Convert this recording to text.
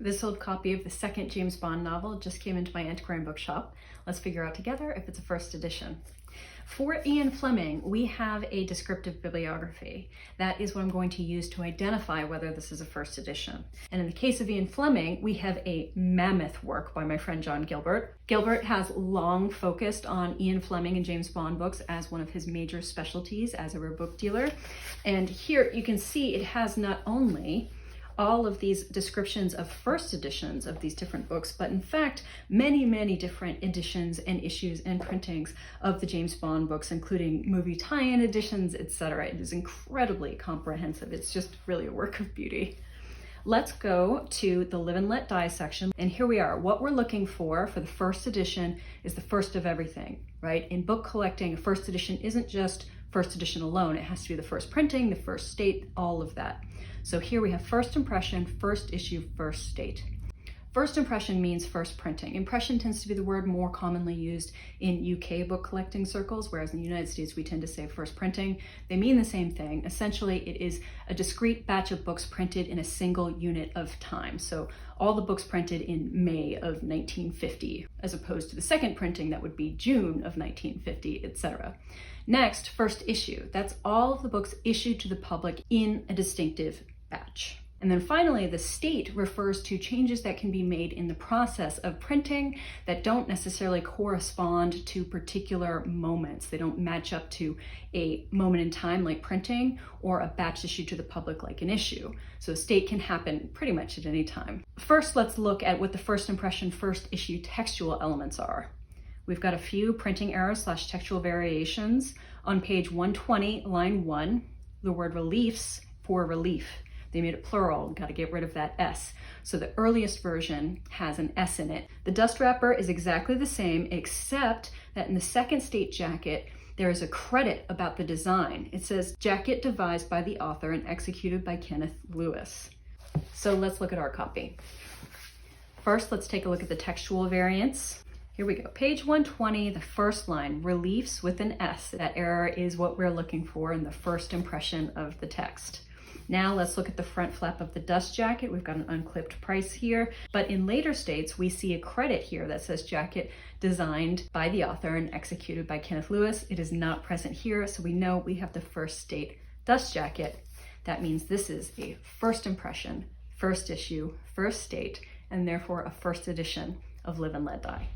This old copy of the second James Bond novel just came into my antiquarian bookshop. Let's figure out together if it's a first edition. For Ian Fleming, we have a descriptive bibliography. That is what I'm going to use to identify whether this is a first edition. And in the case of Ian Fleming, we have a mammoth work by my friend John Gilbert. Gilbert has long focused on Ian Fleming and James Bond books as one of his major specialties as a rare book dealer. And here you can see it has not only all of these descriptions of first editions of these different books, but in fact, many different editions and issues and printings of the James Bond books, including movie tie-in editions, etc. It is incredibly comprehensive. It's just really a work of beauty. Let's go to the Live and Let Die section. And here we are. What we're looking for the first edition is the first of everything, right? In book collecting, a first edition isn't just first edition alone. It has to be the first printing, the first state, all of that. So here we have first impression, first issue, first state. First impression means first printing. Impression tends to be the word more commonly used in UK book collecting circles, whereas in the United States we tend to say first printing. They mean the same thing. Essentially, it is a discrete batch of books printed in a single unit of time. So all the books printed in May of 1950, as opposed to the second printing that would be June of 1950, etc. Next, first issue. That's all of the books issued to the public in a distinctive batch. And then finally, the state refers to changes that can be made in the process of printing that don't necessarily correspond to particular moments. They don't match up to a moment in time like printing or a batch issued to the public like an issue. So a state can happen pretty much at any time. First, let's look at what the first impression, first issue textual elements are. We've got a few printing errors / textual variations. On page 120, line 1, the word reliefs for relief. They made it plural, got to get rid of that S. So the earliest version has an S in it. The dust wrapper is exactly the same, except that in the second state jacket, there is a credit about the design. It says, jacket devised by the author and executed by Kenneth Lewis. So let's look at our copy. First, let's take a look at the textual variants. Here we go, page 120, the first line, reliefs with an S. That error is what we're looking for in the first impression of the text. Now let's look at the front flap of the dust jacket. We've got an unclipped price here, but in later states, we see a credit here that says jacket designed by the author and executed by Kenneth Lewis. It is not present here, so we know we have the first state dust jacket. That means this is a first impression, first issue, first state, and therefore a first edition of Live and Let Die.